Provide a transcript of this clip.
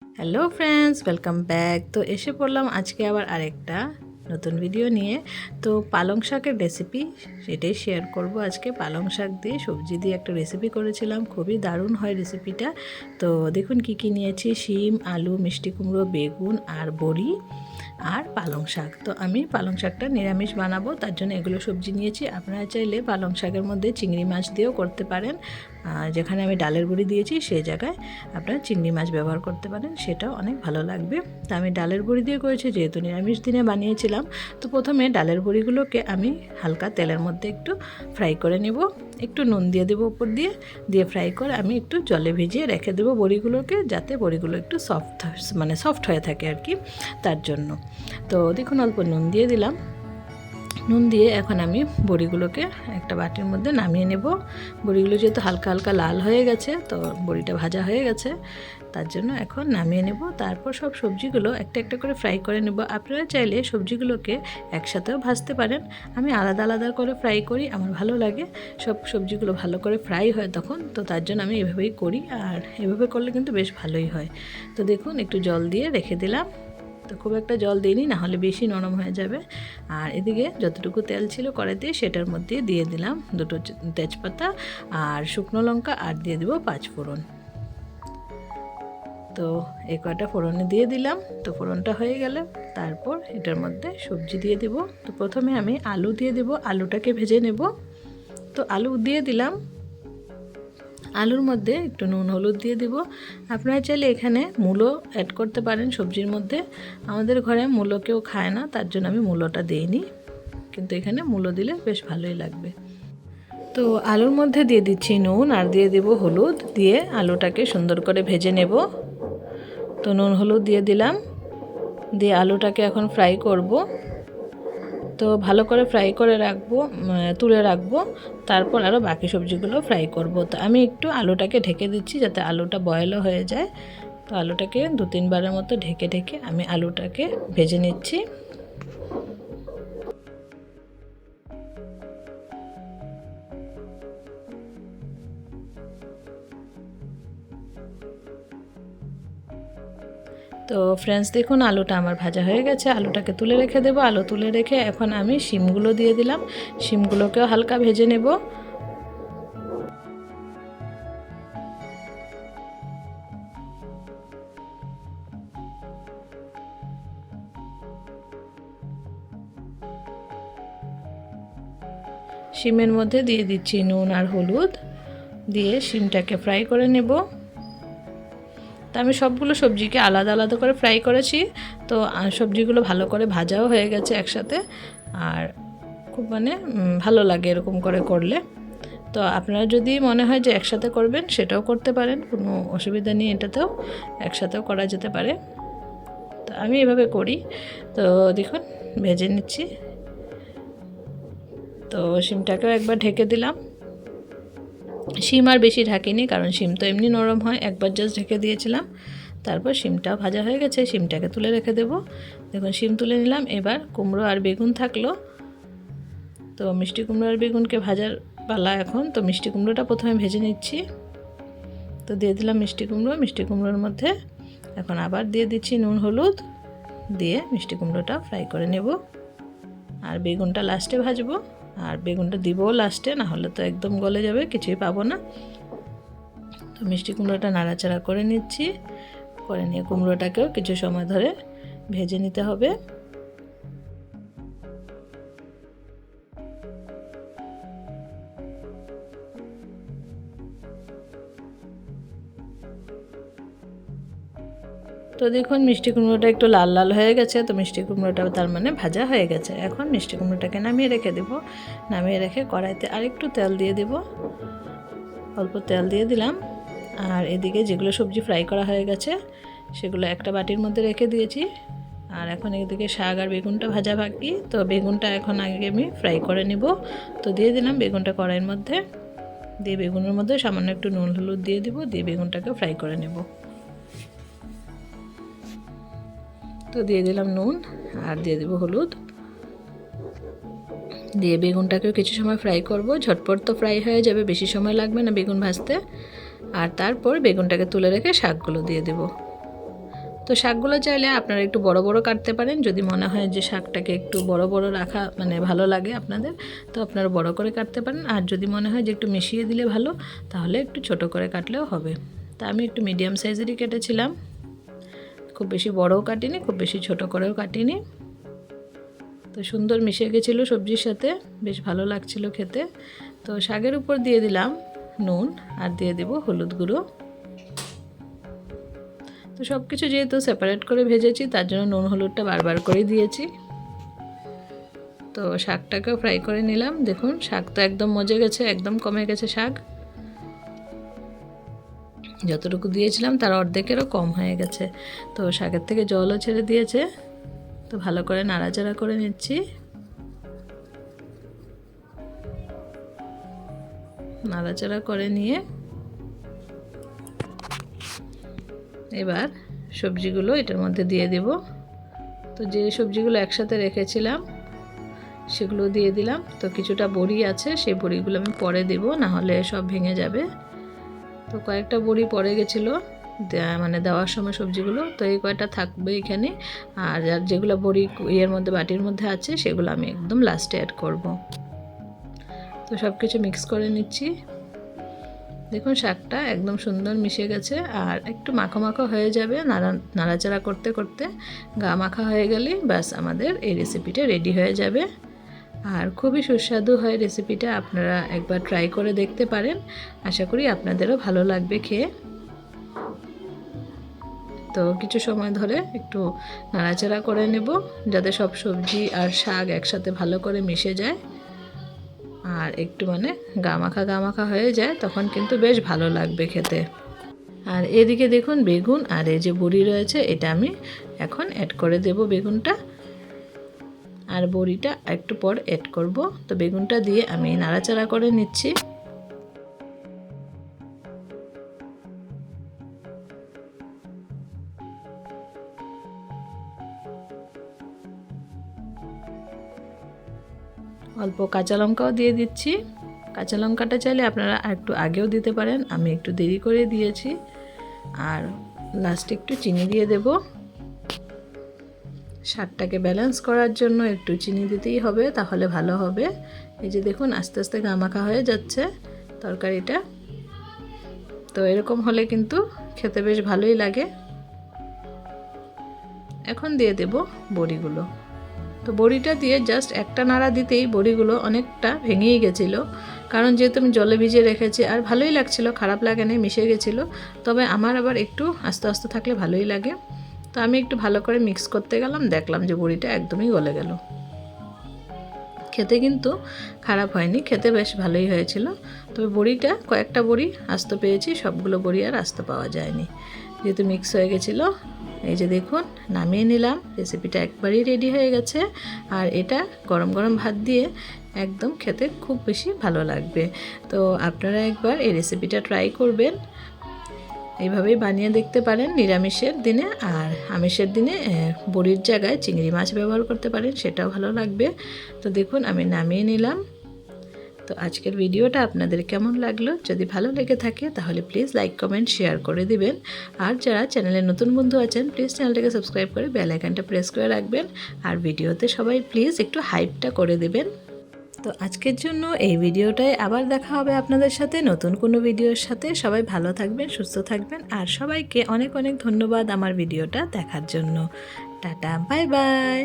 Hello friends, welcome back. তো এসে পড়লাম আজকে আবার আরেকটা নতুন ভিডিও নিয়ে। তো পালং শাকের রেসিপি সেটাই শেয়ার করব আজকে। পালং শাক দিয়ে সবজি দিয়ে একটা রেসিপি করেছিলাম, খুবই দারুণ হয় রেসিপিটা। তো দেখুন কি কি নিয়েছি: শিম, আলু, মিষ্টি কুমড়ো, বেগুন আর বড়ি আর পালং শাক। তো আমি পালং শাকটা নিরামিষ বানাবো, তার জন্য এগুলো সবজি নিয়েছি। আপনারা চাইলে পালং শাকের মধ্যে চিংড়ি মাছ দিয়েও করতে পারেন। যেখানে আমি ডালের বড়ি দিয়েছি সেই জায়গায় আপনারা চিংড়ি মাছ ব্যবহার করতে পারেন, সেটাও অনেক ভালো লাগবে। তা আমি ডালের বড়ি দিয়ে করেছি, যেহেতু নিরামিষ দিনে বানিয়েছিলাম। তো প্রথমে ডালের বড়িগুলোকে আমি হালকা তেলের মধ্যে একটু ফ্রাই করে নেব, একটু নুন দিয়ে দেবো উপর দিয়ে ফ্রাই করে আমি একটু জলে ভিজিয়ে রেখে দেবো বড়িগুলোকে, যাতে বড়িগুলো একটু সফট হয়ে থাকে আর কি, তার জন্য। তো দেখুন অল্প নুন দিয়ে দিলাম। নুন দিয়ে এখন আমি বড়িগুলোকে একটা বাটির মধ্যে নামিয়ে নেব। বড়িগুলো যেহেতু হালকা হালকা লাল হয়ে গেছে, তো বড়িটা ভাজা হয়ে গেছে, তার জন্য এখন নামিয়ে নেব। তারপর সব সবজিগুলো একটা একটা করে ফ্রাই করে নেব। আপনারা চাইলে সবজিগুলোকে একসাথেও ভাজতে পারেন, আমি আলাদা আলাদা করে ফ্রাই করি, আমার ভালো লাগে সব সবজিগুলো ভালো করে ফ্রাই হয় তখন। তো তার জন্য আমি এভাবেই করি, আর এভাবে করলে কিন্তু বেশ ভালোই হয়। তো দেখুন একটু জল দিয়ে রেখে দিলাম। তো খুব একটা জল দিইনি, না হলে বেশি নরম হয়ে যাবে। আর এদিকে যতটুকু তেল ছিল কড়াইতে, সেটার মধ্যে দিয়ে দিলাম দুটো তেজপাতা আর শুকনো লঙ্কা, আর দিয়ে দেবো 5 ফোড়ন। তো এই কয়টা ফোড়নে দিয়ে দিলাম। তো ফোড়নটা হয়ে গেলে তারপর এটার মধ্যে সবজি দিয়ে দেব। তো প্রথমে আমি আলু দিয়ে দেব, আলুটাকে ভেজে নেব। তো আলু দিয়ে দিলাম, আলুর মধ্যে একটু নুন হলুদ দিয়ে দিব। আপনারা চাইলে এখানে মূলো অ্যাড করতে পারেন সবজির মধ্যে। আমাদের ঘরে মূলো কেউ খায় না, তার জন্য আমি মূলোটা দিইনি, কিন্তু এখানে মূলো দিলে বেশ ভালোই লাগবে। তো আলুর মধ্যে দিয়ে দিচ্ছি নুন, আর দিয়ে দেব হলুদ, দিয়ে আলুটাকে সুন্দর করে ভেজে নেব। তো নুন হলুদ দিয়ে দিলাম, দিয়ে আলুটাকে এখন ফ্রাই করব। তো ভালো করে ফ্রাই করে রাখবো, তুলে রাখবো। তারপর আরও বাকি সবজিগুলো ফ্রাই করব। তো আমি একটু আলুটাকে ঢেকে দিচ্ছি, যাতে আলুটা বয়েলও হয়ে যায়। তো আলুটাকে 2-3 বারের মতো ঢেকে ঢেকে আমি আলুটাকে ভেজে নিচ্ছি। তো ফ্রেন্ডস দেখুন আলুটা আমার ভাজা হয়ে গেছে, আলুটাকে তুলে রেখে দেবো। আলু তুলে রেখে এখন আমি শিমগুলো দিয়ে দিলাম, শিমগুলোকেও হালকা ভেজে নেব। শিমের মধ্যে দিয়ে দিচ্ছি নুন আর হলুদ, দিয়ে শিমটাকে ফ্রাই করে নেব। তো আমি সবগুলো সবজিকে আলাদা আলাদা করে ফ্রাই করেছি। তো সবজিগুলো ভালো করে ভাজাও হয়ে গেছে একসাথে, আর খুব ভালো লাগে এরকম করে করলে। তো আপনারা যদি মনে হয় যে একসাথে করবেন, সেটাও করতে পারেন, কোনো অসুবিধা নেই, এটাতেও একসাথেও করা যেতে পারে। তো আমি এভাবে করি। তো দেখুন ভেজে নিচ্ছি। তো শিমটাকেও একবার ঢেকে দিলাম। শিম আর বেশি ঢাকিনি, কারণ শিম তো এমনি নরম হয়, একবার জাস্ট ঢেকে দিয়েছিলাম। তারপর শিমটাও ভাজা হয়ে গেছে, শিমটাকে তুলে রেখে দেব। দেখুন শিম তুলে নিলাম। এবার কুমড়ো আর বেগুন থাকলো। তো মিষ্টি কুমড়ো আর বেগুনকে ভাজার পালা এখন। তো মিষ্টি কুমড়োটা প্রথমে ভেজে নিচ্ছি। তো দিয়ে দিলাম মিষ্টি কুমড়ো। মিষ্টি কুমড়োর মধ্যে এখন আবার দিয়ে দিচ্ছি নুন হলুদ, দিয়ে মিষ্টি কুমড়োটা ফ্রাই করে নেব। আর বেগুনটা লাস্টে ভাজবো, আর বেগুনটা দিবও লাস্টে, না হলে তো একদম গলে যাবে, কিছুই পাবো না। তো মিষ্টি কুমড়োটা নাড়াচাড়া করে নিচ্ছি, করে নিয়ে কুমড়োটাকেও কিছু সময় ধরে ভেজে নিতে হবে। তো দেখুন মিষ্টি কুমড়োটা একটু লাল লাল হয়ে গেছে। তো মিষ্টি কুমড়োটা তার ভাজা হয়ে গেছে। এখন মিষ্টি কুমড়োটাকে নামিয়ে রেখে দেব। নামিয়ে রেখে কড়াইতে আরেকটু তেল দিয়ে দেব, অল্প তেল দিয়ে দিলাম। আর এদিকে যেগুলো সবজি ফ্রাই করা হয়ে গেছে, সেগুলো একটা বাটির মধ্যে রেখে দিয়েছি। আর এখন এদিকে শাক আর বেগুনটা ভাজা বাকি। তো বেগুনটা এখন আগে আমি ফ্রাই করে নিব। তো দিয়ে দিলাম বেগুনটা কড়াইয়ের মধ্যে, দিয়ে বেগুনের মধ্যে সামান্য একটু নুন হলুদ দিয়ে দিব, দিয়ে বেগুনটাকে ফ্রাই করে নেব। তো দিয়ে দিলাম নুন, আর দিয়ে দেব হলুদ, দিয়ে বেগুনটাকেও কিছু সময় ফ্রাই করব। ঝটপট তো ফ্রাই হয়ে যাবে, বেশি সময় লাগবে না বেগুন ভাজতে। আর তারপর বেগুনটাকে তুলে রেখে শাকগুলো দিয়ে দেব। তো শাকগুলো চাইলে আপনারা একটু বড় বড় কাটতে পারেন, যদি মনে হয় যে শাকটাকে একটু বড় বড় রাখা মানে ভালো লাগে আপনাদের, তো আপনারা বড় করে কাটতে পারেন। আর যদি মনে হয় যে একটু মিশিয়ে দিলে ভালো, তাহলে একটু ছোট করে কাটলেও হবে। তা আমি একটু মিডিয়াম সাইজেরই কেটেছিলাম, খুব বেশি বড়ও কাটিনি, খুব বেশি ছোট করেও কাটিনি। তো সুন্দর মিশে গেছিলো সবজির সাথে, বেশ ভালো লাগছিল খেতে। তো শাকের উপর দিয়ে দিলাম নুন আর দিয়ে দেব হলুদ গুঁড়ো। তো সব কিছু যেহেতু সেপারেট করে ভেজেছি, তার জন্য নুন হলুদটা বারবার করে দিয়েছি। তো শাকটাকেও ফ্রাই করে নিলাম। দেখুন শাক তো একদম মজে গেছে, একদম কমে গেছে শাক, যতটুকু দিয়েছিলাম তার অর্ধেকেরও কম হয়ে গেছে। তো শাকের থেকে জলও ছেড়ে দিয়েছে। তো ভালো করে নাড়াচাড়া করে নিচ্ছি। নাড়াচাড়া করে নিয়ে এবার সবজিগুলো এটার মধ্যে দিয়ে দেব। তো যে সবজিগুলো একসাথে রেখেছিলাম সেগুলো দিয়ে দিলাম। তো কিছুটা বড়ি আছে, সেই বড়িগুলো আমি পরে দেব, না হলে সব ভেঙে যাবে। তো কয়েকটা বড়ি পড়ে গেছিলো মানে দেওয়ার সময় সবজিগুলো, তো এই কয়টা থাকবে এখানে। আর যেগুলো বড়ি ইয়ের মধ্যে বাটির মধ্যে আছে সেগুলো আমি একদম লাস্টে অ্যাড করব। তো সব কিছু মিক্স করে নিচ্ছি। দেখুন শাকটা একদম সুন্দর মিশে গেছে, আর একটু মাখো মাখো হয়ে যাবে। নাড়াচাড়া করতে করতে গা মাখা হয়ে গেলে ব্যাস আমাদের এই রেসিপিটা রেডি হয়ে যাবে। আর খুবই সুস্বাদু হয় রেসিপিটা, আপনারা একবার ট্রাই করে দেখতে পারেন। আশা করি আপনাদেরও ভালো লাগবে খেয়ে। তো কিছু সময় ধরে একটু নাড়াচাড়া করে নেব, যাতে সব সবজি আর শাক একসাথে ভালো করে মিশে যায় আর একটু মানে গা মাখা হয়ে যায়, তখন কিন্তু বেশ ভালো লাগবে খেতে। আর এদিকে দেখুন বেগুন আর এই যে বড়ি রয়েছে, এটা আমি এখন অ্যাড করে দেব বেগুনটা, আর বড়িটা একটু পর অ্যাড করব। তো বেগুনটা দিয়ে আমি নাড়াচাড়া করে নিচ্ছি। অল্প কাঁচা লঙ্কাও দিয়ে দিচ্ছি। কাঁচা লঙ্কাটা চাইলে আপনারা একটু আগেও দিতে পারেন, আমি একটু দেরি করে দিয়েছি। আর লাস্টে একটু চিনি দিয়ে দেব। স্বাদটাকে ব্যালেন্স করার জন্য একটু চিনি দিতেই হবে, তাহলে ভালো হবে। এই যে দেখুন আস্তে আস্তে গামাখা হয়ে যাচ্ছে তরকারিটা। তো এরকম হলে কিন্তু খেতে বেশ ভালোই লাগে। এখন দিয়ে দেব বড়িগুলো। তো বড়িটা দিয়ে জাস্ট একটা নাড়া দিতেই বড়িগুলো অনেকটা ভেঙেই গেছিলো, কারণ যেহেতু আমি জলে ভিজিয়ে রেখেছি। আর ভালোই লাগছিল, খারাপ লাগে না, মিশে গেছিলো। তবে আমার আবার একটু আস্তে আস্তে থাকলে ভালোই লাগে। তো আমি একটু ভালো করে মিক্স করতে গেলাম, দেখলাম যে বড়িটা একদমই গলে গেল। খেতে কিন্তু খারাপ হয়নি, খেতে বেশ ভালোই হয়েছিল। তবে বড়িটা কয়েকটা বড়ি আস্ত পেয়েছি, সবগুলো বড়ি আর আস্ত পাওয়া যায়নি, যেহেতু মিক্স হয়ে গেছিলো। এই যে দেখুন নামিয়ে নিলাম, রেসিপিটা একবারই রেডি হয়ে গেছে। আর এটা গরম গরম ভাত দিয়ে একদম খেতে খুব বেশি ভালো লাগবে। তো আপনারা একবার এই রেসিপিটা ট্রাই করবেন, এইভাবেই বানিয়ে দেখতে পারেন নিরামিষের দিনে। আর আমিষের দিনে বড়ির জায়গায় চিংড়ি মাছ ব্যবহার করতে পারেন, সেটাও ভালো লাগবে। তো দেখুন আমি নামিয়ে নিলাম। তো আজকের ভিডিওটা আপনাদের কেমন লাগলো? যদি ভালো লেগে থাকে তাহলে প্লিজ লাইক কমেন্ট শেয়ার করে দিবেন। আর যারা চ্যানেলে নতুন বন্ধু আছেন প্লিজ চ্যানেলটাকে সাবস্ক্রাইব করে বেল আইকনটা প্রেস করে রাখবেন। আর ভিডিওতে সবাই প্লিজ একটু হাইপটা করে দেবেন। তো আজকের জন্য এই ভিডিওটায় আবার দেখা হবে আপনাদের সাথে নতুন কোনো ভিডিওর সাথে। সবাই ভালো থাকবেন, সুস্থ থাকবেন, আর সবাইকে অনেক অনেক ধন্যবাদ আমার ভিডিওটা দেখার জন্য। Tata, bye bye.